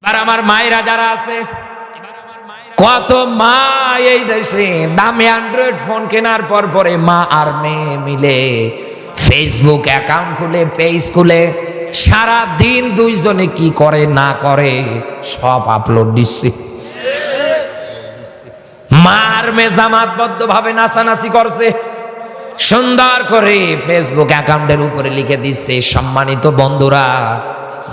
আর আমার মায়েরা যারা আছে, কত মা এই দেশে দামি অ্যান্ড্রয়েড ফোন কেনার পরে মা আর মেয়ে মিলে ফেসবুক অ্যাকাউন্ট খুলে পেজ খুলে সারা দিন দুইজনে কি করে না করে সব আপলোড দিচ্ছে। মার মেয়ে জামাতবদ্ধ ভাবে নাচানাচি করছে, সুন্দর করে ফেসবুক অ্যাকাউন্টের উপরে লিখে দিচ্ছে, সম্মানিত বন্ধুরা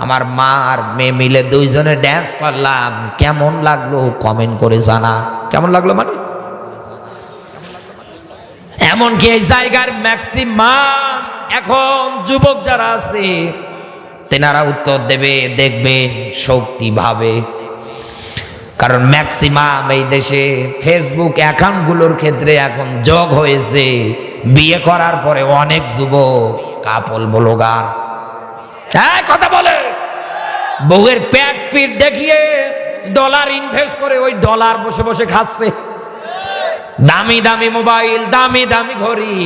আমার মা আর মেয়ে মিলে দুইজনে ড্যান্স করলাম, কেমন লাগলো কমেন্ট করে জানা। কেমন লাগলো মানে এমনকি এই জায়গার ম্যাক্সিমাম এখন যুবক যারা আছে তেনারা উত্তর দেবে, দেখবেন শক্তি ভাবে। কারণ ম্যাক্সিমাম এই দেশে ফেসবুক অ্যাকাউন্টগুলোর ক্ষেত্রে এখন যোগ হয়েছে বিয়ে করার পরে অনেক যুবক কাপল ব্লগার। কথা বলে বউয়ের প্যাট ফিট দেখিয়ে ডলার ইনভেস্ট করে ওই ডলার বসে বসে খাচ্ছে। দামি দামি মোবাইল, দামি দামি ঘড়ি,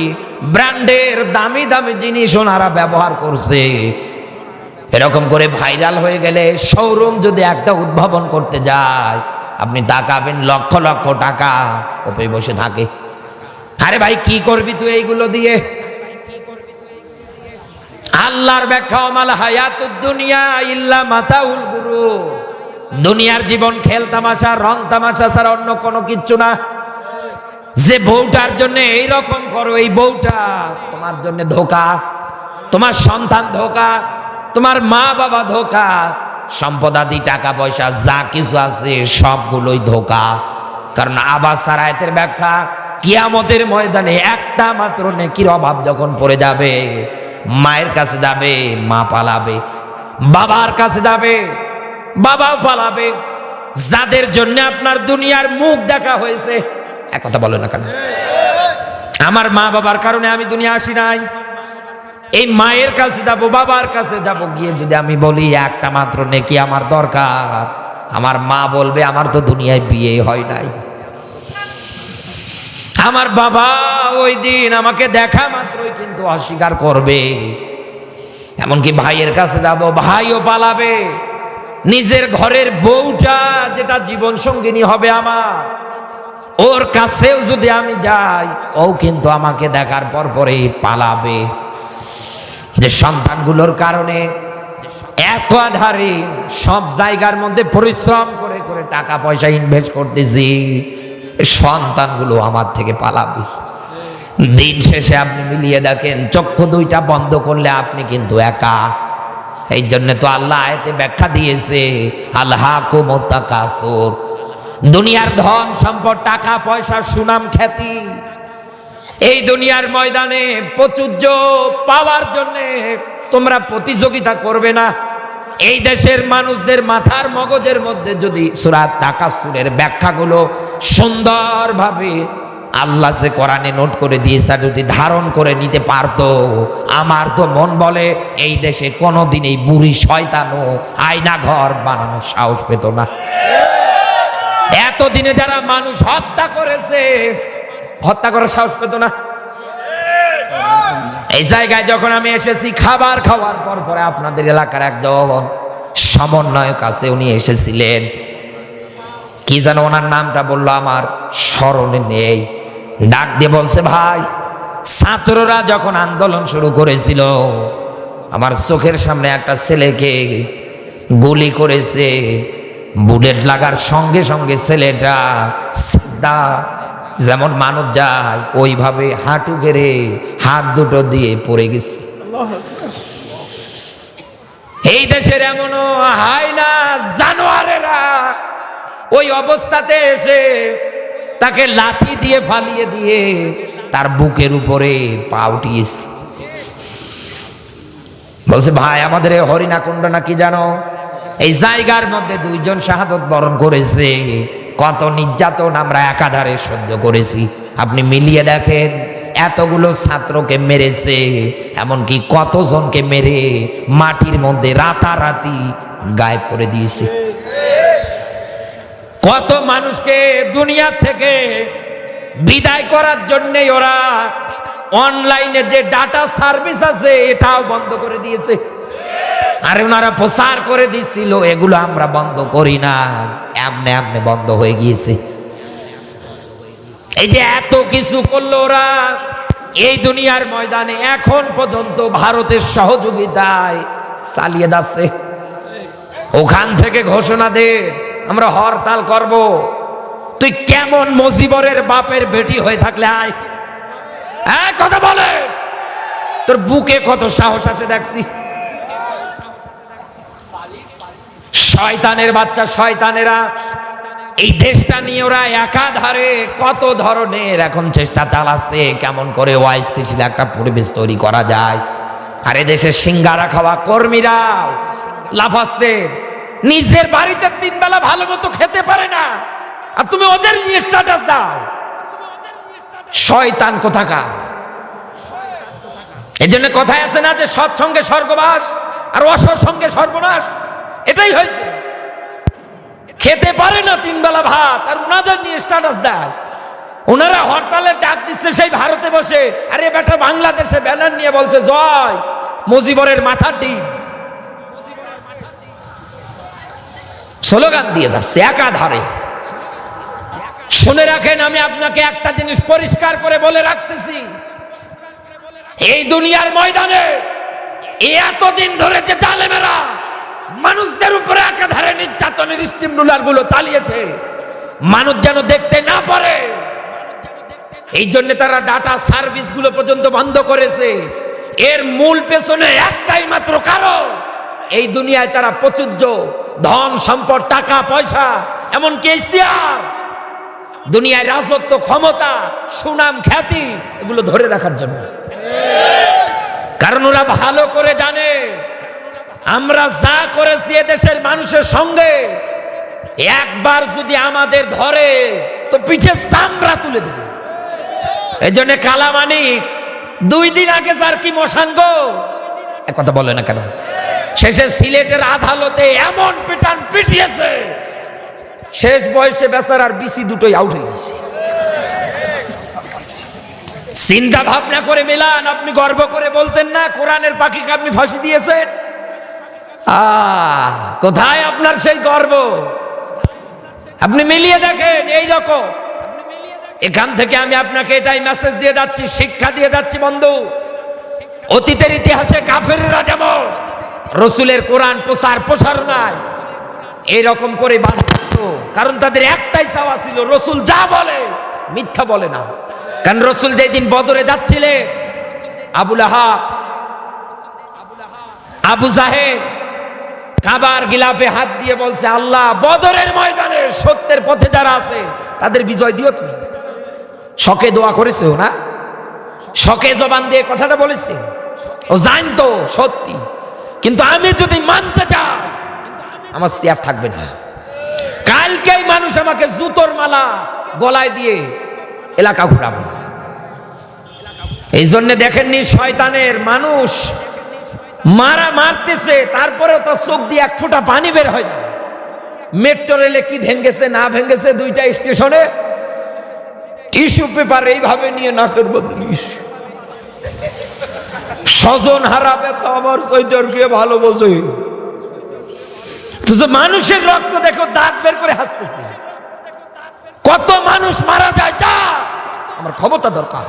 ব্র্যান্ডের দামি দামি জিনিস ওনারা ব্যবহার করছে। এরকম করে ভাইরাল হয়ে গেলে শোরুম যদি একটা উদ্ভাবন করতে যায়, আপনি তাকাবেন লক্ষ লক্ষ টাকা ওপে বসে থাকে। আরে ভাই কি করবি তুই এইগুলো দিয়ে? আল্লাহর ব্যাখ্যা মাল হায়াতুদ দুনিয়া ইল্লা মাতাউল গুরুর। দুনিয়ার জীবন খেল তামাশা, রং তামাশা ছাড়া অন্য কোনো কিচ্ছু না। যে বউটার জন্য এইরকম করো, এই বউটা তোমার জন্য ধোকা, তোমার সন্তান ধোকা, তোমার মা বাবা ধোকা, সম্পদাদি টাকা পয়সা যা কিছু আছে সবগুলোই ধোকা। কারণ আবাস আয়াতের ব্যাখ্যা, কিয়ামতের ময়দানে একটা মাত্র নেকির অভাব যখন পড়ে যাবে, মায়ের কাছে যাবে মা পালাবে, বাবার কাছে যাবে বাবাও পালাবে। যাদের জন্য আপনার দুনিয়ার মুখ দেখা হয়েছে, এক কথা বলো না কেন? আমার মা বাবার কারণে আমি দুনিয়া আসি নাই। এই মায়ের কাছে যাব, বাবার কাছে যাব, গিয়ে যদি আমি বলি একটা মাত্র নেকি আমার দরকার, আমার মা বলবে আমার তো দুনিয়ায় বিয়ে হয় নাই। আমার বাবা ওই দিন আমাকে দেখা মাত্রই কিন্তু অস্বীকার করবে। এমনকি ভাইয়ের কাছে যাব, ভাইও পালাবে। নিজের ঘরের বউটা যেটা জীবন সঙ্গিনী হবে আমার, ওর কাছেও যদি আমি যাই, ও কিন্তু আমাকে দেখার পরে পালাবে। যে সন্তানগুলোর কারণে একাধারে সব জায়গার মধ্যে পরিশ্রম করে করে টাকা পয়সা ইনভেস্ট করতেছি, সন্তানগুলো আমার থেকে পালাবে। দিন শেষে আপনি মিলিয়ে দেখেন, চক্ষু দুইটা বন্ধ করলে আপনি কিন্তু একা। এই জন্য তো আল্লাহ আয়াতে ব্যাখ্যা দিয়েছে, আলহাকুমুত তাকাসুর। দুনিয়ার ধন সম্পদ, টাকা পয়সা, সুনাম খ্যাতি, এই দুনিয়ার ময়দানে প্রাচুর্য পাওয়ার জন্য তোমরা প্রতিযোগিতা করবে না। এই দেশের মানুষদের মাথার মগজের মধ্যে যদি সূরা তাকাসুরের ব্যাখ্যাগুলো সুন্দরভাবে আল্লাহ যে কোরআনে নোট করে দিয়েছে যদি ধারণ করে নিতে পারতো, আমার তো মন বলে এই দেশে কোনোদিন এই বুড়ি শয়তানও আয়না ঘর বানানোর সাহস পেত না। এতদিনে যারা মানুষ হত্যা করেছে, হত্যা করার সাহস পেত না। এই জায়গায় যখন আমি এসেছি, খাবার খাওয়ার পরে আপনাদের এলাকার একজন সমন্বয়ক আছে, উনি এসেছিলেন। কি যেন ওনার নামটা বললো, আমার স্মরণে নেই। ডাক দিয়ে বলছে, ভাই ছাত্ররা যখন আন্দোলন শুরু করেছিল, আমার চোখের সামনে একটা ছেলেকে গুলি করেছে। বুলেট লাগার সঙ্গে সঙ্গে ছেলেটা সিজদা যেমন মানব যায় ওইভাবে হাঁটু গেড়ে হাত দুটো দিয়ে পড়ে গেছে। এই দেশের এমনও হয় না, জানোয়ারেরা ওই অবস্থাতে এসে তাকে লাঠি দিয়ে ফালিয়ে দিয়ে তার বুকের উপরে পা উঠিয়েছে। বলছে, ভাই আমাদের হরিণাকুণ্ড না কি জানো, এই জায়গার মধ্যে দুইজন শাহাদত বরণ করেছে। কত নির্যাতন আমরা একাধারে সহ্য করেছি। আপনি মিলিয়ে দেখেন, এতগুলো ছাত্রকে মেরেছে, এমনকি কতজনকে মেরে মাটির মধ্যে রাতারাতি গায়েব করে দিয়েছে। কত মানুষকে দুনিয়া থেকে বিদায় করার জন্য ওরা অনলাইনে যে ডাটা সার্ভিস আছে এটাও বন্ধ করে দিয়েছে। আরে ওনারা প্রচার করে দিছিল, এগুলো আমরা বন্ধ করি না, এমনে এমনে বন্ধ হয়ে গিয়েছে। এই যে এত কিছু করলো ওরা এই দুনিয়ার ময়দানে, এখন পর্যন্ত ভারতের সহযোগিতায় চালিয়ে যাচ্ছে। ওখান থেকে ঘোষণা দে আমরা হরতাল করব। তুই কেমন মুজিবরের বাপের বেটি হয়ে থাকলে আয়, হ্যাঁ কথা বলে, তোর বুকে কত সাহস আছে দেখছি। শয়তানের বাচ্চা, শয়তানেরা এই দেশটা নিয়ে ওরা একাধারে কত ধরনের এখন চেষ্টা চালাচ্ছে, কেমন করে অস্থিতিশীল একটা পরিবেশ তৈরি করা যায়। আর এদেশের সিঙ্গারা খাওয়া কর্মীরা লাফাচ্ছে, নিজের বাড়িতে 3 বেলা ভালো মতো খেতে পারে না, আর তুমি ওদের নিয়ে স্ট্যাটাস দাও। শয়তান কোথাকার। এই জন্য কথায় আছে না যে সৎসঙ্গে স্বর্গবাস আর অসৎ সঙ্গে সর্বনাশ, এটাই হয়েছে। খেতে পারে না 3 বেলা ভাত, আর ওনাদের নিয়ে স্ট্যাটাস দেয়। ওনারা হরতালের ডাক দিচ্ছে সেই ভারতে বসে, আরে বেটা বাংলাদেশে ব্যানার নিয়ে বলছে জয় মুজিবরের মাথার ডিম, স্লোগান দিয়ে যাচ্ছে একাধারে। শুনে রাখেন, আমি আপনাকে একটা জিনিস পরিষ্কার করে বলে রাখতেছি, এই দুনিয়ার ময়দানে এতদিন ধরে যে জালেমেরা মানুষদের উপরে একাধারে নির্যাতনের স্টিম রুলার গুলো চালিয়েছে, মানুষ যেন দেখতে না পারে, এই জন্য তারা ডাটা সার্ভিস গুলো পর্যন্ত বন্ধ করেছে। এর মূল পেছনে একটাই মাত্র কারণ, এই দুনিয়ায় তারা প্রচুর্য ধন সম্পদ, টাকা পয়সা, এমনকি এশিয়ার দুনিয়ায় রাজত্ব, ক্ষমতা, সুনাম, খ্যাতি, এগুলো ধরে রাখার জন্য। কারণ ওরা ভালো করে জানে আমরা যা করেছি এদেশের মানুষের সঙ্গে, একবার যদি আমাদের ধরে তো পিছে চামড়া তুলে দেবে। এই জন্য কালামানিক 2 দিন আগে যার কি মশান গো, কথা বলে না কেন, শেষে সিলেটের আদালতে এমন পিটান পিটিয়েছে, শেষ বয়সে বেচারার বিসি দুটোই আউট হয়ে গেছে। চিন্তা ভাবনা করে মেলান, আপনি গর্ব করে বলতেন না কোরআনের পাখিকে আপনি ফাঁসি দিয়েছেন। কোথায় আপনার সেই গর্ব? আপনি মিলিয়ে দেখেন এই রকম। এখান থেকে আমি আপনাকে এটাই মেসেজ দিয়ে যাচ্ছি, শিক্ষা দিয়ে যাচ্ছি বন্ধু, অতীতের ইতিহাসে কাফেররা যেমন রসুলের কোরআন প্রচার প্রসারণায় এইরকম করে বাধা দিত, কারণ তাদের একটাই চাওয়া ছিল রসুল যা বলে মিথ্যা বলে না। কারণ রসুল যেদিন বদরে যাচ্ছিলেন, আবুল আহাব, আবু জাহেল কাবার গিলাফে হাত দিয়ে বলছে, আল্লাহ বদরের ময়দানে সত্যের পথে যারা আছে তাদের বিজয় দিও তুমি। শকে দোয়া করেছে ও না, শকে জবান দিয়ে কথাটা বলেছে, ও জানতো সত্যি, কিন্তু আমি যদি মানতে চাই আমার চেয়ার থাকবে না। কালকেই মানুষ আমাকে জুতোর মালা গলায় দিয়ে এলাকা ঘুরাবো। এই জন্য দেখেননি শয়তানের মানুষ মারতেছে, তারপরেও তার চোখ দিয়ে 1 ফোঁটা পানি বের হয় না। মেট্রো রেলে কি ভেঙ্গেছে না ভেঙ্গেছে, 2টা স্টেশনে টিস্যু পেপার এইভাবে নিয়ে নাকের বদলিস। স্বজন হারা ব্যথা আমার চৈতর গিয়ে ভালো বোঝে। মানুষের রক্ত দেখো দাঁত বের করে হাসতেছে। কত মানুষ মারা যায়, যা আমার ক্ষমতা দরকার।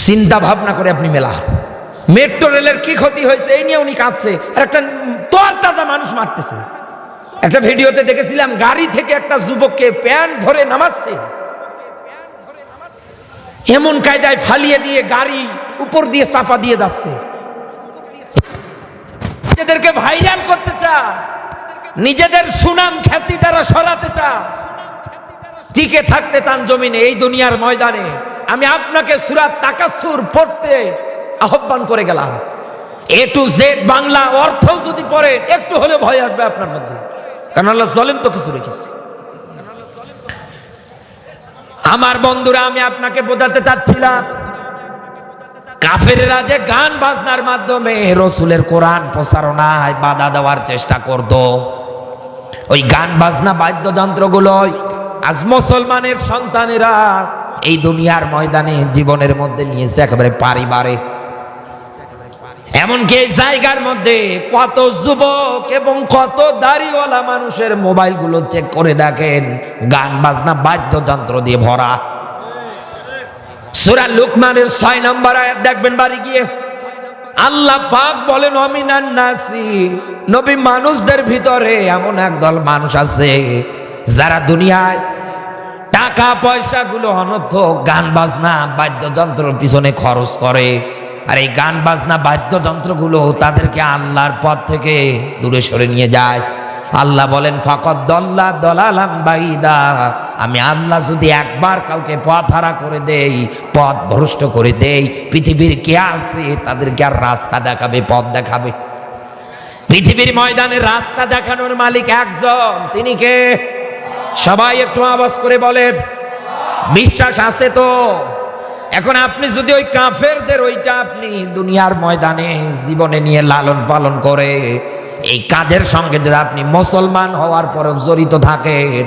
চিন্তা ভাবনা করে আপনি মেলা, মেট্রো রেলের কি ক্ষতি হয়েছে এই নিয়ে উনি কাঁদছে, আর একটা তরতাজা মানুষ মারতেছে। একটা ভিডিওতে দেখেছিলাম গাড়ি থেকে একটা যুবককে প্যান্ট ধরে নামাচ্ছে, এমন কায়দায় ফালিয়ে দিয়ে গাড়ি উপর দিয়ে চাপা দিয়ে যাচ্ছে। নিজেদেরকে ভাইরাল করতে চান, নিজেদের সুনাম খ্যাতি দ্বারা সরাতে চান, টিকে থাকতে চান জমিনে, এই দুনিয়ার ময়দানে। আমি আপনাকে সূরা তাকাসুর পড়তে আহ্বান করে গেলাম। A to Z বাংলা অর্থ যদি পড়ে একটু হলে ভয় আসবে আপনার মধ্যে, কারণ আল্লাহ জালেম তো কিছু রেখেছে। আমার বন্ধুরা, আমি আপনাকে বোঝাতে চাচ্ছিলাম কাফেররা যে গান বাজনার মাধ্যমে রসুলের কোরআন প্রচারণায় বাধা দেওয়ার চেষ্টা করত, ওই গান বাজনা বাদ্যযন্ত্রগুলোই আজ মুসলমানের সন্তানেরা এই দুনিয়ার ময়দানে জীবনের মধ্যে নিয়েছে একেবারে পারিবারিক। এমনকি এই জায়গার মধ্যে কত যুবক এবং কত দাড়িওয়ালা মানুষের মোবাইলগুলো চেক করে দেখেন, গান বাজনা বাদ্যযন্ত্র দিয়ে ভরা। সূরা লুকমানের 6 নম্বর আয়াত দেখবেন বাড়ি গিয়ে, আল্লাহ পাক বলেন অমিনান নাসি, নবী মানুষদের ভিতরে এমন একদল মানুষ আছে যারা দুনিয়ায় টাকা পয়সাগুলো অনর্থক গান বাজনা বাদ্যযন্ত্রের পিছনে খরচ করে। আর এই গান বাজনা বাদ্যযন্ত্রগুলো তাদেরকে আল্লাহর পথ থেকে দূরে সরে নিয়ে যায়। আল্লাহ বলেন ফাকাদ দাল্লা দালালাম বাইদা, আমি আল্লাহ যদি একবার কাউকে পথ হারা করে দেই, পথ ভ্রষ্ট করে দেই, পৃথিবীর কে আছে তাদেরকে আর রাস্তা দেখাবে, পথ দেখাবে? পৃথিবীর ময়দানে রাস্তা দেখানোর মালিক একজন, তিনি কে? সবাই একটু আওয়াজ করে বলেন, বিশ্বাস আছে তো? এখন আপনি যদি ওই কাফেরদের ওইটা আপনি দুনিয়ার ময়দানে জীবনে নিয়ে লালন পালন করে এই কাজের সঙ্গে যদি আপনি মুসলমান হওয়ার পরেও জড়িত থাকেন,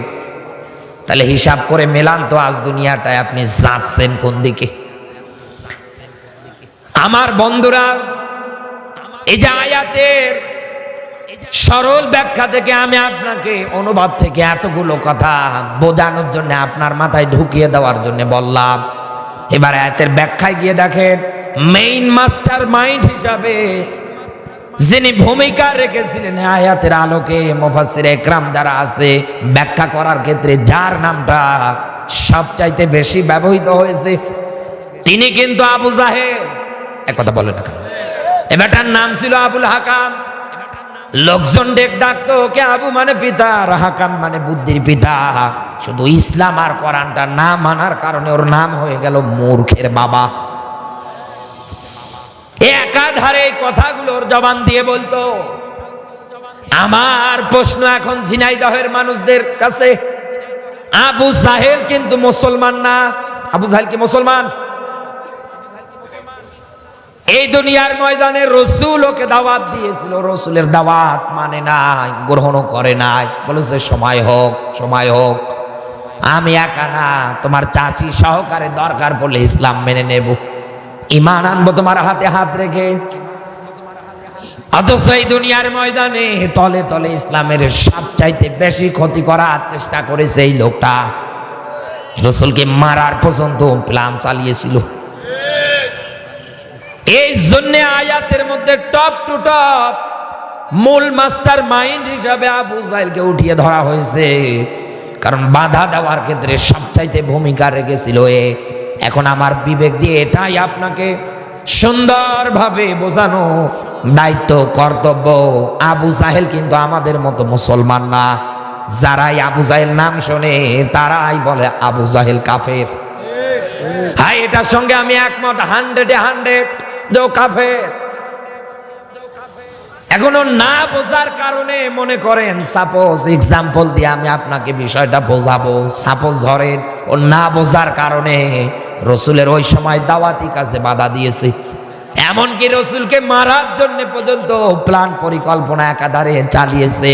তাহলে হিসাব করে মেলান তো আজ দুনিয়াটায় আপনি যাচ্ছেন কোন দিকে। আমার বন্ধুরা, এই যে আয়াতের সরল ব্যাখ্যা থেকে আমি আপনাকে অনুবাদ থেকে এতগুলো কথা বোঝানোর জন্য, আপনার মাথায় ঢুকিয়ে দেওয়ার জন্য বললাম। এবার আয়াতের ব্যাখ্যায় গিয়ে দেখেন, মেইন মাস্টার মাইন্ড হিসাবে যিনি ভূমিকা রেখেছিলেন আয়াতের আলোকে, মুফাসসির একরাম যারা আছে ব্যাখ্যা করার ক্ষেত্রে যার নামটা সবচাইতে বেশি ব্যবহৃত হয়েছে, তিনি কিন্তু আবু জাহেল। এক কথা বলেন না কেন? এবারটার নাম ছিল আবুল হাকাম। লোকজন ডাকতো ওকে আবু মানে পিতা, আর হাকাম মানে বুদ্ধির পিতা। শুধু ইসলাম আর কোরআনটা না মানার কারণে ওর নাম হয়ে গেল মূর্খের বাবা। একাধারে এই কথাগুলোর জবান দিয়ে বলতো। আমার প্রশ্ন এখন ঝিনাইদহের মানুষদের কাছে, আবু জাহেল কিন্তু মুসলমান না। আবু জাহেল কি মুসলমান? এই দুনিয়ার ময়দানে রসুল ওকে দাওয়াত দিয়েছিল, রসুলের দাওয়াত মানে নাই, গ্রহণও করে নাই, বলেছে সময় হোক, সময় হোক, আমি একা না, তোমার চাচি সহকারে দরকার পড়লে ইসলাম মেনে নেব, ঈমান আনবো তোমার হাতে হাত রেখে। অথচ এই দুনিয়ার ময়দানে তলে তলে ইসলামের সবচাইতে বেশি ক্ষতি করার চেষ্টা করেছে এই লোকটা। রসুলকে মারার পর্যন্ত প্ল্যান চালিয়েছিল। এই জন্য আয়াতের মধ্যে টপ টু টপ মূল মাস্টার মাইন্ড হিসাবে আবু জাহেলকে উঠিয়ে ধরা হয়েছে, কারণ বাধা দেওয়ার ক্ষেত্রে সবচাইতে ভূমিকা রেখেছিল এ। এখন আমার বিবেক দিয়ে এটাই আপনাকে সুন্দরভাবে বোঝানো দায়িত্ব, কর্তব্য, আবু জাহেল কিন্তু আমাদের মতো মুসলমান না। যারাই আবু জাহেল নাম শোনে তারাই বলে আবু জাহেল কাফের। হ্যাঁ, এটার সঙ্গে আমি একমত, 100 যে কাফের। এখনো না বোঝার কারণে মনে করেন, সাপোজ এক্সাম্পল দিয়ে আমি আপনাকে বিষয়টা বোঝাবো। সাপোজ ধরেন ও না বোঝার কারণে রসুলের ওই সময় দাওয়াতি কাজে বাধা দিয়েছে, এমনকি রসুলকে মারার জন্য পর্যন্ত প্ল্যান পরিকল্পনা একাধারে চালিয়েছে।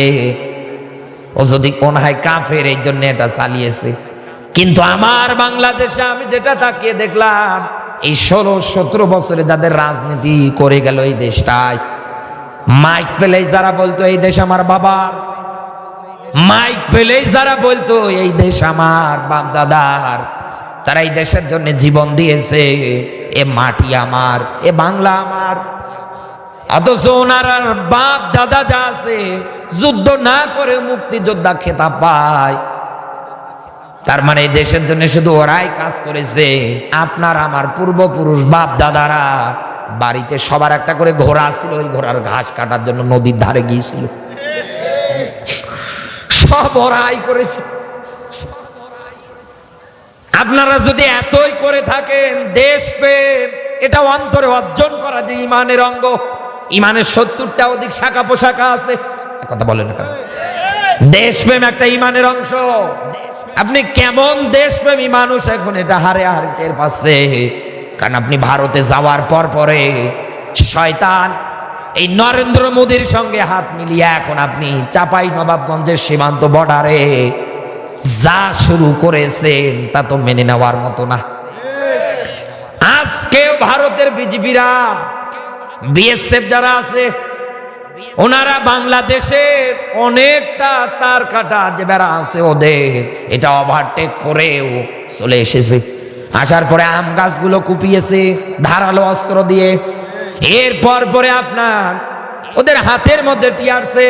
ও যদি কোন হয় কাফের, এই জন্য এটা চালিয়েছে। কিন্তু আমার বাংলাদেশে আমি যেটা তাকিয়ে দেখলাম, এই 16-17 বছরে যাদের রাজনীতি করে গেল এই দেশটায়, মাইক পেলেই যারা বলতো এই দেশ আমার বাবার, মাইক পেলেই যারা বলতো এই দেশ আমার বাপ দাদার, তারা এই দেশের জন্য জীবন দিয়েছে, এ মাটি আমার, এ বাংলা আমার। অথচ ওনার বাপ দাদা যা আছে যুদ্ধ না করে মুক্তিযোদ্ধা খেতাব পায়। তার মানে এই দেশের জন্য শুধু ওরাই কাজ করেছে। আপনার আমার পূর্বপুরুষ বাপ দাদারা বাড়িতে সবার একটা করে ঘোড়া ছিল, ওই ঘোড়ার ঘাস কাটার জন্য নদীর ধারে গিয়েছিল, সব ওরাই করেছে। আপনারা যদি এতই করে থাকেন, দেশপ্রেম এটা অন্তরে অর্জন করা যে ইমানের অঙ্গ, ইমানের 70টা অধিক শাখা পোশাখা আছে, কথা বলেন না কেন? দেশপ্রেম একটা ইমানের অংশ। আপনি কেমন দেশপ্রেমী মানুষ এখন এটা হারে হারে টের পাচ্ছে, কারণ আপনি ভারতে যাওয়ার পর পরে শয়তান এই নরেন্দ্র মোদীর সঙ্গে হাত মিলিয়ে এখন আপনি চাপাই নবাবগঞ্জের সীমান্ত বর্ডারে যা শুরু করেছেন তা তো মেনে নেওয়ার মতো না। আজকেও ভারতের বিজেপিরা বিএসএফ যারা আছে ওনারা বাংলাদেশের অনেকটা তার কাটা যে বেড়া আছে ওদের এটা ওভারটেক করেও চলে এসেছে। আসার পরে আম গাছগুলো কুপিয়েছে ধারালো অস্ত্র দিয়ে। এরপর পরে আপনার ওদের হাতের মধ্যে টিয়ারছে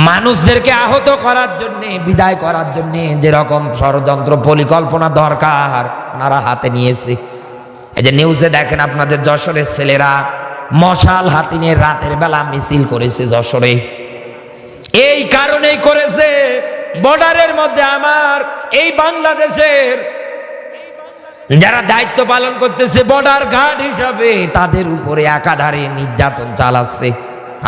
মানুষদেরকে আহত করার জন্য, বিদায় করার জন্য যেরকম ষড়যন্ত্র পরিকল্পনা দরকার ওনারা হাতে নিয়েছে। এই যে নিউজে দেখেন আপনাদের যশোরের ছেলেরা মশাল হাতি নিয়ে রাতের বেলা মিছিল করেছে যশোরে। এই কারণেই করেছে বর্ডারের মধ্যে আমার এই বাংলাদেশের যারা দায়িত্ব পালন করতেছে বর্ডার গার্ড হিসাবে তাদের উপরে একাধারে নির্যাতন চালাচ্ছে।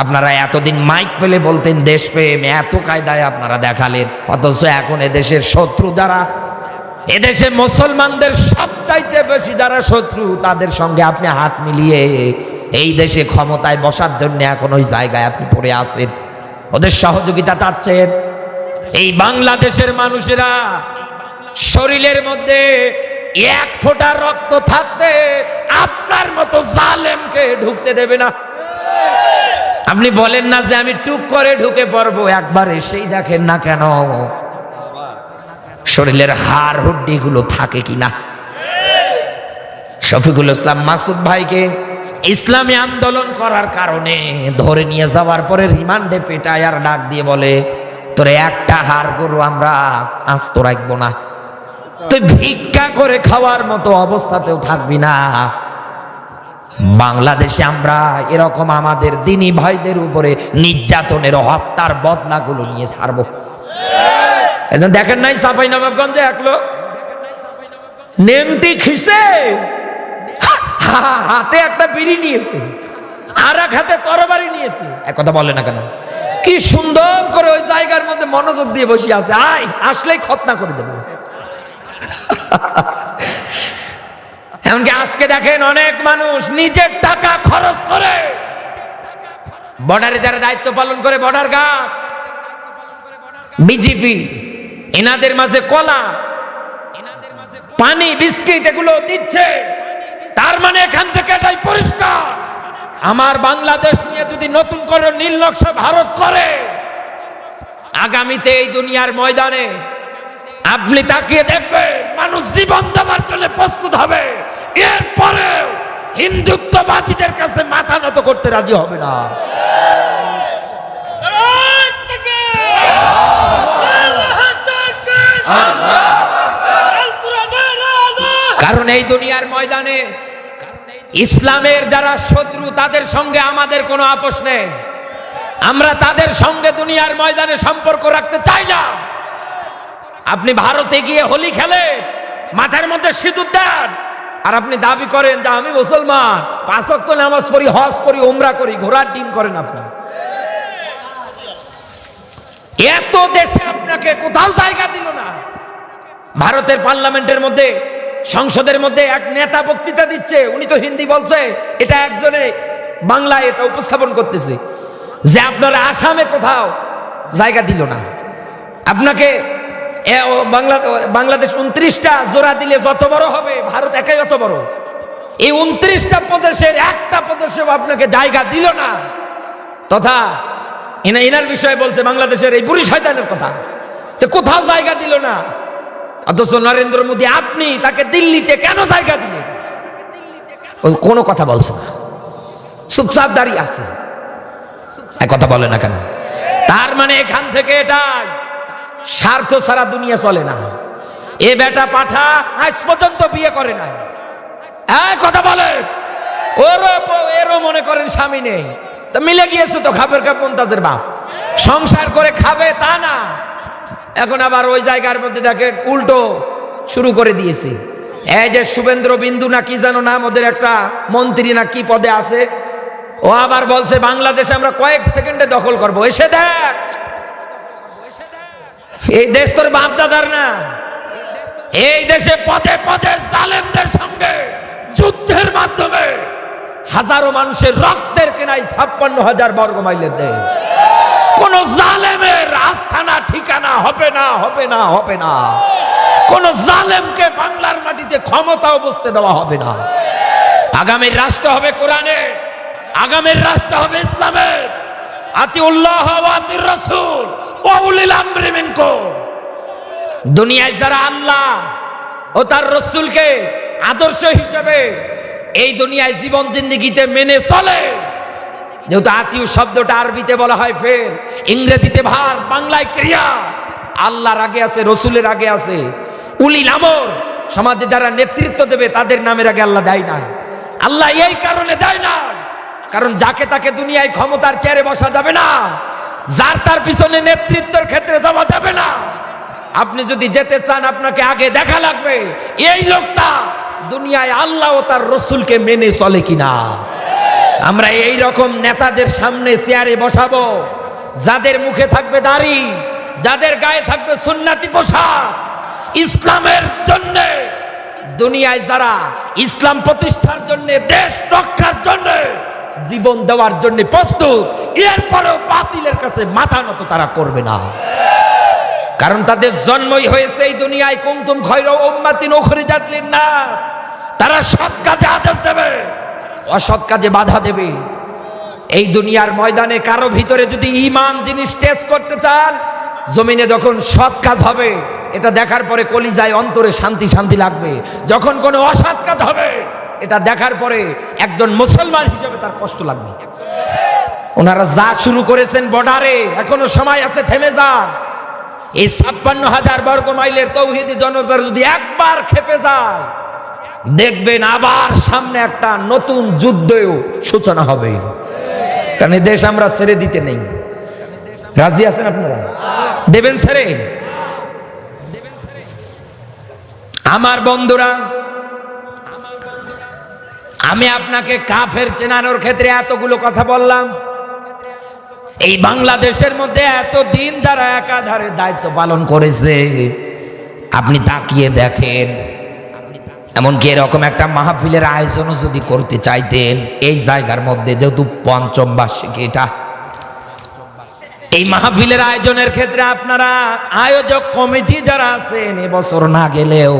আপনারা এতদিন মাইক পেলে বলতেন দেশপ্রেম, এত কায়দায় আপনারা দেখালেন, অথচ এখন এদেশের শত্রু যারা, এদেশে মুসলমানদের সবচাইতে বেশি যারা শত্রু তাদের সঙ্গে আপনি হাত মিলিয়ে এই দেশে ক্ষমতায় বসার জন্য এখন ওই জায়গায় আপনি পড়ে আছেন, ওদের সহযোগিতা চাচ্ছেন। এই বাংলাদেশের মানুষেরা শরীরের মধ্যে এক ফোঁটা রক্ত থাকতে আপনার মতো জালেমকে ঢুকতে দেবে না। আপনি বলেন না যে আমি টুক করে ঢুকে পড়বো, একবার এসেই দেখেন না কেন শরীরের হাড় হুড্ডি গুলো থাকে কিনা। শফিকুল ইসলাম মাসুদ ভাইকে ইসলামী আন্দোলন করার কারণে ধরে নিয়ে যাওয়ার পরে রিমান্ডে পেটায় আর ডাক দিয়ে বলে তোরে একটা হাড় গরু আমরা আস্ত রাখবো না, তুই ভিক্ষা করে খাওয়ার মতো অবস্থাতেও থাকবি না। বাংলাদেশে আমরা এরকম আমাদের দিনী ভাইদের উপরে নির্যাতনের হত্যার বদলাগুলো নিয়ে ছাড়বো। দেখেন নাই চাঁপাইনবাবগঞ্জে এক লোক নেমটি খিসে হাতে একটা বিড়ি নিয়েছে আর এক হাতে তরবারি নিয়েছে, এক কথা বলে না কেন, কি সুন্দর করে ওই জায়গার মধ্যে মনোযোগ দিয়ে বসে আছে, আয় আসলেই খতনা করে দেবো। এমনকি আজকে দেখেন অনেক মানুষ নিজের টাকা খরচ করে বর্ডারে যারা দায়িত্ব পালন করে বর্ডার গার্ড, বিজিপি, এনাদের মাঝে কলা, পানি, বিস্কিট এগুলো দিচ্ছে। তার মানে এখান থেকে এটাই পরিষ্কার, আমার বাংলাদেশ নিয়ে যদি নতুন করে নীল নকশা ভারত করে আগামীতে এই দুনিয়ার ময়দানে আপনি তাকিয়ে দেখবেন মানুষ জীবন দেওয়ার জন্য প্রস্তুত হবে, এরপরে হিন্দুত্ববাদীদের কাছে মাথা নত করতে রাজি হবে না। কারণ এই দুনিয়ার ময়দানে ইসলামের যারা শত্রু তাদের সঙ্গে আমাদের কোনো আপোষ নেই, আমরা তাদের সঙ্গে দুনিয়ার ময়দানে সম্পর্ক রাখতে চাই না। আপনি ভারতে গিয়ে হোলি খেলে মাথার মধ্যে সিঁদুর দেন আর আপনি দাবি করেন যে আমি মুসলমান, 5 ওয়াক্ত নামাজ পড়ি, হজ করি, উমরা করি, ঘোড়ার ডিম করেন। আপনি এত দেশে আপনাকে কোথাও জায়গা দিল না। ভারতের পার্লামেন্টের মধ্যে, সংসদের মধ্যে এক নেতা বক্তৃতা দিচ্ছে, উনি তো হিন্দি বলছে, এটা একজনে বাংলায় এটা উপস্থাপন করতেছে যে আপনারা আসামে কোথাও জায়গা দিল না আপনাকে। বাংলাদেশ 29টা জোড়া দিলে যত বড় হবে, ভারত একাই যত বড়। এই 29টা প্রদেশের একটা প্রদেশেও আপনাকে জায়গা দিল না। তথা এনার বিষয়ে বলছে বাংলাদেশের এই বুড়ি শয়তানের কথা, তো কোথাও জায়গা দিল না। অথচ নরেন্দ্র মোদী আপনি তাকে দিল্লিতে কেন জায়গা দিলেন? কোনো কথা বলছে না, চুপচাপ দাঁড়িয়ে আছে, এক কথা বলে না কেন। তার মানে এখান থেকে এটা স্বার্থ ছাড়া দুনিয়া চলে না। এ বেটা পাঠা আজ পর্যন্ত বিয়ে করে না, কথা বলে, এরও মনে করেন স্বামী নেই, তা মিলে গিয়েছে তো খাবের কাপ মমতাজের বাপ, সংসার করে খাবে তা না। এখন আবার ওই জায়গার মধ্যে দেখেন উল্টো শুরু করে দিয়েছে। এই যে শুভেন্দ্র বিন্দু না কি যেন নাম, ওদের একটা মন্ত্রী না কি পদে আছে, ও আবার বলছে বাংলাদেশে আমরা কয়েক সেকেন্ডে দখল করব। এসে দেখ, এই দেশ তোর বাপ দাদার না। এই দেশে পদে পদে জালেমদের সঙ্গে যুদ্ধের মাধ্যমে হাজারো মানুষের রক্তের কেনাই 56,000 বর্গ মাইলের দেশ। কোন জালেমের আস্থানা ঠিকানা হবে না, হবে না, হবে না। কোন জালেমকে বাংলার মাটিতে ক্ষমতাও বসতে দেওয়া হবে না। আগামীর রাষ্ট্র হবে কোরআনের, আগামীর রাষ্ট্র হবে ইসলামের। আতিউল্লাহ ওয়া আতির রাসূল ওয়া উলিল আমরি মিনকুম। দুনিয়ায় যারা আল্লাহ ও তার রাসূলকে আদর্শ হিসেবে এই দুনিয়ায় জীবন জিন্দেগিতে মেনে চলে, যেহেতু আতিউ শব্দটা আরবিতে বলা হয় ফের, ইংরেজিতে ভার্ব, বাংলায় ক্রিয়া। আল্লাহর আগে আছে, রসুলের আগে আছে উলিল আমর। সমাজে যারা নেতৃত্ব দেবে তাদের নামের আগে আল্লাহ দেয় না। আল্লাহ এই কারণে দেয় না, কারণ যাকে তাকে দুনিয়ায় ক্ষমতার চেয়ারে বসা যাবে না, যার তার পিছনে নেতৃত্বের ক্ষেত্রে যাওয়া যাবে না। আপনি যদি যেতে চান আপনাকে আগে দেখা লাগবে এই লোকটা দুনিয়ায় আল্লাহ ও তার রসুলকে মেনে চলে কিনা। আমরা এই রকম নেতাদের সামনে চেয়ারে বসাবো যাদের মুখে থাকবে দাড়ি, যাদের গায়ে থাকবে সুন্নাতি পোশাক, ইসলামের জন্য দুনিয়ায় যারা ইসলাম প্রতিষ্ঠার জন্য, দেশ রক্ষার জন্য জীবন দেওয়ার জন্য প্রস্তুত, এরপরেও বাতিলের কাছে মাথা নত তারা করবে না। কারণ তাদের জন্মই হয়েছে এই দুনিয়ায় কুনতুম খায়রা উম্মাতিন উখরিজাত লিন-নাস। তারা সৎ কাজে আদেশ দেবে, অসৎ কাজে বাধা দেবে। এই দুনিয়ার ময়দানে কারো ভিতরে যদি ঈমান জিনিস টেস্ট করতে চান, জমিনে যখন সৎ কাজ হবে এটা দেখার পরে কলিজায় অন্তরে শান্তি শান্তি লাগবে। যখন কোনো অসৎ কাজ হবে এটা দেখার পরে একজন মুসলমান হিসেবে তার কষ্ট লাগবে। ওনারা যা শুরু করেছেন বর্ডারে, এখনো সময় আছে, থেমে যান। এই ৫৬,০০০ বর্গ মাইলের তৌহিদি জনতা যদি একবার খেপে যায়, দেখবেন আবার সামনে একটা নতুন যুদ্ধেও সূচনা হবে। কারণ এই দেশ আমরা ছেড়ে দিতে নেই। রাজি আছেন আপনারা? দেবেন ছেড়ে? আমার বন্ধুরা, আমি আপনাকে কাফের চেনানোর ক্ষেত্রে এতগুলো কথা বললাম। এই বাংলাদেশের মধ্যে এতদিন যারা একাধারে দায়িত্ব পালন করেছে, আপনি তাকিয়ে দেখেন, এমনকি এরকম একটা মাহফিলের আয়োজনও যদি করতে চাইতেন এই জায়গার মধ্যে, যেহেতু পঞ্চম বার্ষিকী এটা, এই মাহফিলের আয়োজনের ক্ষেত্রে আপনারা আয়োজক কমিটি যারা আছেন, এবছর না গেলেও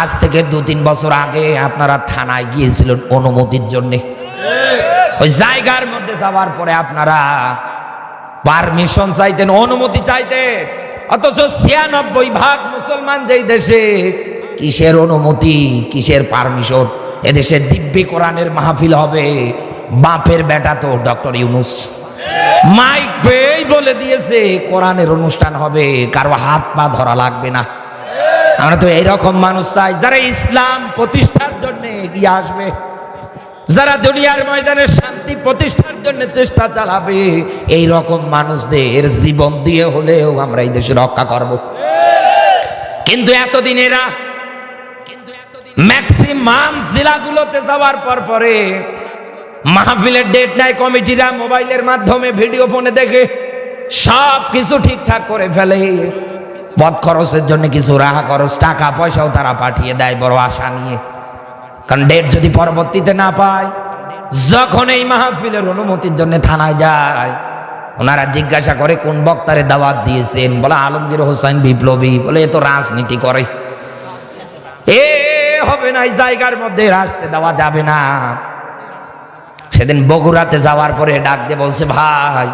আজ থেকে ২-৩ বছর আগে আপনারা থানায় গিয়েছিলেন অনুমতির জন্য। ওই জায়গার মধ্যে যাওয়ার পরে আপনারা পারমিশন চাইতেন, অনুমতি চাইতেন। অথচ ৯৬% মুসলমান যেই দেশে, কিসের অনুমতি, কিসের পারমিশন? এদেশে দিব্যি কোরআনের মাহফিল হবে। বাপের বেটা তো ডক্টর ইউনূস মাইক পেয়েই বলে দিয়েছে কোরআনের অনুষ্ঠান হবে, কারো হাত পা ধরা লাগবে না। আমরা তো এইরকম মানুষ চাই যারা ইসলাম প্রতিষ্ঠার জন্য এগিয়ে আসবে, যারা দুনিয়ার ময়দানে শান্তি প্রতিষ্ঠার জন্য চেষ্টা চালাবে। এই রকম মানুষদের জীবন দিয়ে হলেও আমরা এই দেশে রক্ষা করব। কিন্তু এতদিন এরা ম্যাক্সিমাম জেলাগুলোতে যাওয়ার পরে মাহফিলের ডেট নাই, কমিটিরা মোবাইলের মাধ্যমে ভিডিও ফোনে দেখে সব কিছু ঠিকঠাক করে ফেলে। পথ খরচের জন্য কিছু রাহা খরচ, টাকা পয়সাও তারা পাঠিয়ে দেয় বড় আশা নিয়ে। কারণ ডেট যদি পরবর্তীতে না পায়, যখন এই মাহফিলের অনুমতির জন্য থানায় যায়, ওনারা জিজ্ঞাসা করে কোন বক্তারে দাওয়াত দিয়েছেন, বলে আলমগীর হোসেন বিপ্লবী। বলে এ তো রাজনীতি করে, এ হবে না, এই জায়গার মধ্যে আসতে দেওয়া যাবে না। সেদিন বগুড়াতে যাওয়ার পরে ডাক দিয়ে বলছে, ভাই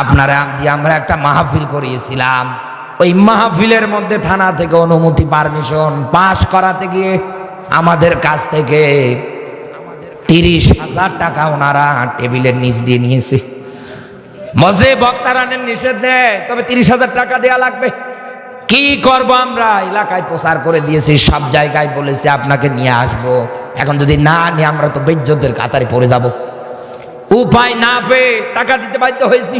আপনারা দিয়ে আমরা একটা মাহফিল করিয়েছিলাম, ওই মাহফিলের মধ্যে থানা থেকে অনুমতি পারমিশন পাশ করাতে গিয়ে আমাদের কাছ থেকে ৩০,০০০ টাকা ওনারা টেবিলের নিচ দিয়ে নিয়েছে। মজে বক্তারা নিষেধ নেয়, তবে ৩০,০০০ টাকা দেয়া লাগবে। কি করব আমরা? এলাকায় প্রচার করে দিয়েছি, সব জায়গায় বলেছি আপনাকে নিয়ে আসবো। এখন যদি না নিয়ে আমরা তো বেজ্জতের কাতারে পড়ে যাব। উপায় না পেয়ে টাকা দিতে বাধ্য হয়েছি।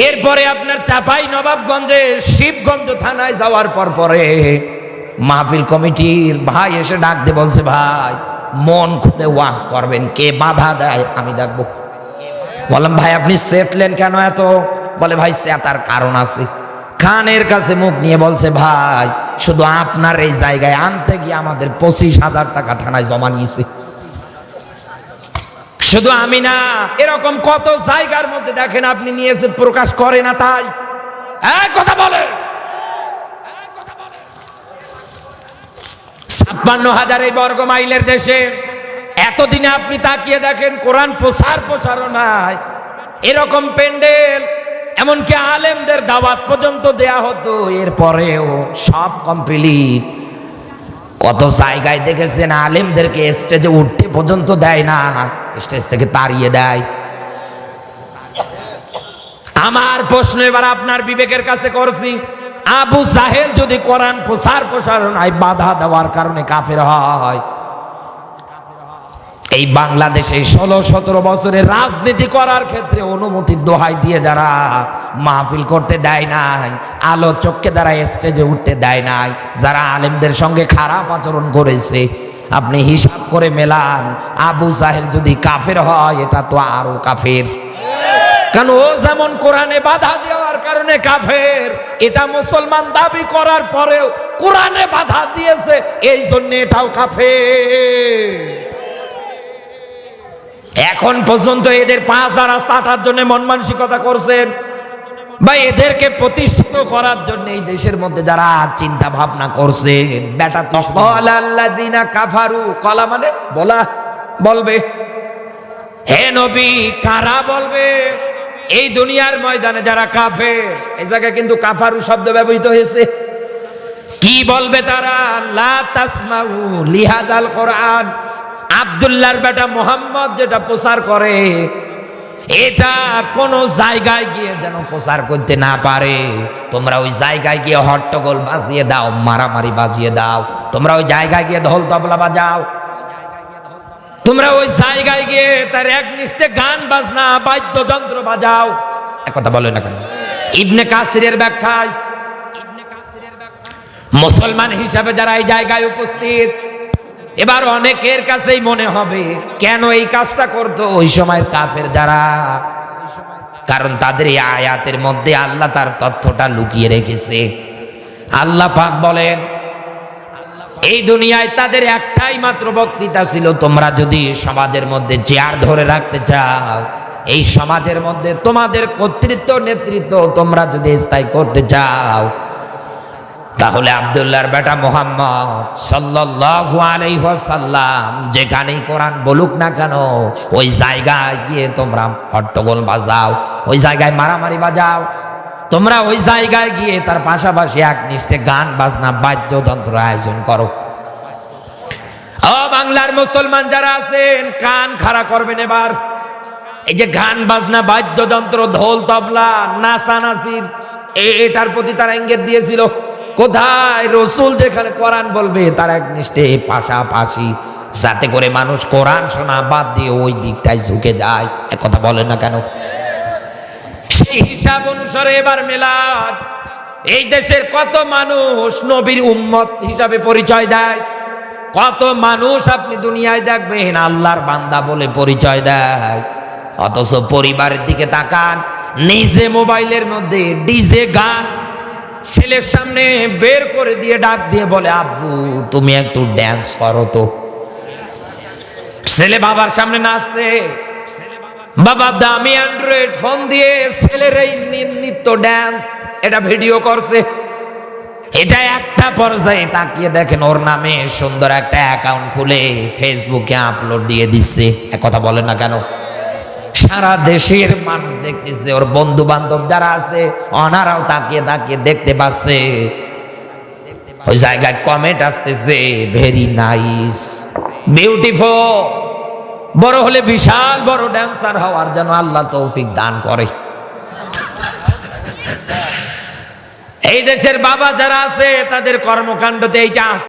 এরপরে আপনার চাপাই নবাবগঞ্জে শিবগঞ্জ থানায় যাওয়ার পরে মাহফিল কমিটির ভাই এসে ডাক দিয়ে বলছে, ভাই মন খুলে ওয়াজ করবেন, কে বাধা দেয় আমি দেখবো। বললাম, ভাই আপনি চেতলেন কেন এত? বলে, ভাই চেতার কারণ আছে। খানের কাছে মুখ নিয়ে বলছে, ভাই শুধু আপনার এই জায়গায় আনতে গিয়ে আমাদের ২৫,০০০ টাকা থানায় জমা নিয়েছে। শুধু আমি না, এরকম কত জায়গার মধ্যে দেখেন আপনি নিয়েছে, প্রকাশ করে না। তাই কথা বলে ৫৬,০০০ এই বর্গ মাইলের দেশে এতদিনে আপনি তাকিয়ে দেখেন কোরআন প্রসারণায় এরকম প্যান্ডেল, এমনকি আলেমদের দাওয়াত পর্যন্ত দেয়া হতো, এরপরেও সব কমপ্লিট। কত জায়গায় দেখেছেন আলেমদেরকে স্টেজে উঠতে পর্যন্ত দেয় না, স্টেজ থেকে তাড়িয়ে দেয়। আমার প্রশ্ন এবার আপনার বিবেকের কাছে করছি, আবু জাহেল যদি কোরআন প্রসারণায় বাধা দেওয়ার কারণে কাফের হয়, এই বাংলাদেশে 16-17 বছরের রাজনীতি করার ক্ষেত্রে অনুমতির দোহাই দিয়ে যারা মাহফিল করতে দেয় নাই, আলোচককে যারা স্টেজে উঠতে দেয় নাই, যারা আলেমদের সঙ্গে খারাপ আচরণ করেছে, আপনি হিসাব করে মেলান, আবু জাহেল যদি কাফের হয় এটা তো আরো কাফের। কারণ ও যেমন কোরআনে বাধা দেওয়ার কারণে কাফের, এটা মুসলমান দাবি করার পরেও কোরআনে বাধা দিয়েছে, এই জন্য এটাও কাফের। এখন পর্যন্ত এদের পা যারা চাটার জন্য মন মানসিকতা করছেন বা এদেরকে প্রতিষ্ঠিত করার জন্য এই দেশের মধ্যে যারা চিন্তা ভাবনা করছেন, বেটা তো আল্লাযিনা কাফারু, কলা মানে বলবে, হে নবী কারা বলবে? এই দুনিয়ার ময়দানে যারা কাফের, এই জায়গায় কিন্তু কাফারু শব্দ ব্যবহৃত হয়েছে। কি বলবে তারা? লা তাসমাউ লিহাদাল কোরআন, আব্দুল্লাহর বেটা মোহাম্মদ যেটা প্রচার করে এটা কোন জায়গায় গিয়ে যেন প্রচার করতে না পারে। তোমরা ওই জায়গায় গিয়ে হট্টগোল বাজিয়ে দাও, মারামারি বাজিয়ে দাও, তোমরা ওই জায়গায় গিয়ে ঢোল তবলা বাজাও, তোমরা ওই জায়গায় গিয়ে তার একনিষ্ঠে গান বাজনা বাদ্যযন্ত্র বাজাও। এক কথা বলে না কেন? ইবনে কাসিরের ব্যাখ্যায় মুসলমান হিসাবে যারা এই জায়গায় উপস্থিত, এবার অনেকের কাছেই মনে হবে কেন এই কাজটা করতো ওই সময়ের কাফের যারা, কারণ তাদের এই আয়াতের মধ্যে আল্লাহ তার তথ্যটা লুকিয়ে রেখেছে। আল্লাহ পাক বলেন এই দুনিয়ায় তাদের একটাই মাত্র বক্তৃতা ছিল, তোমরা যদি সমাজের মধ্যে চেয়ার ধরে রাখতে চাও, এই সমাজের মধ্যে তোমাদের কর্তৃত্ব নেতৃত্ব তোমরা যদি স্থায়ী করতে চাও, তাহলে আব্দুল্লাহর বেটা মুহাম্মদ সাল্লাল্লাহু আলাইহি ওয়াসাল্লাম যেখানেই কোরআন বলুক না কেন ওই জায়গায় গিয়ে তোমরা হট্টগোল বাজাও, ওই জায়গায় মারামারি বাজাও, তোমরা ওই জায়গায় গিয়ে তার পাশাপাশি একনিষ্ঠে গান বাজনা বাদ্যযন্ত্র আয়োজন করো। ও বাংলার মুসলমান যারা আছেন কান খাড়া করবেন এবার। এই যে গান বাজনা বাদ্যযন্ত্র ঢোল তবলা নাচানাচির এটার প্রতি তারা ইঙ্গিত দিয়েছিল কোথায়? রসুল যেখানে কোরআন বলবে তার একনিষ্ঠে পাশাপাশি, যাতে করে মানুষ কোরআন শোনা বাদ দিয়ে ওই দিকটাই ঝুঁকে যায়। এক কথা বলেন না কেন? সেই হিসাব অনুসারে এবার মেলাদ, এই দেশের কত মানুষ নবীর উম্মত হিসাবে পরিচয় দেয়, কত মানুষ আপনি দুনিয়ায় দেখবেন আল্লাহর বান্দা বলে পরিচয় দেয়, অথচ পরিবারের দিকে তাকান, নিজে মোবাইলের মধ্যে ডিজে গান ছেলের সামনে বের করে দিয়ে ডাক দিয়ে বলে আব্বু তুমি একটু ড্যান্স করো তো। ছেলে বাবার সামনে নাচছে, বাবা দামি অ্যান্ড্রয়েড ফোন দিয়ে ছেলের এই নৃত্য ড্যান্স এটা ভিডিও করছে। এটা একটা পর্যায়ে তাকিয়ে দেখেন ওর নামে সুন্দর একটা অ্যাকাউন্ট খুলে ফেসবুকে আপলোড দিয়ে দিচ্ছে। এক কথা বলেন না কেন? সারা দেশের মানুষ দেখতেছে, ওর বন্ধু বান্ধব যারা আছে ওনারাও তাকিয়ে তাকিয়ে দেখতে পাচ্ছে। ওই জায়গায় কমেন্ট আসতেছে ভেরি নাইস, বিউটিফুল, বড় হলে বিশাল বড় ড্যান্সার হওয়ার যেন আল্লাহ তৌফিক দান করে। এই দেশের বাবা যারা আছে তাদের কর্মকাণ্ডতে এইটা আছে।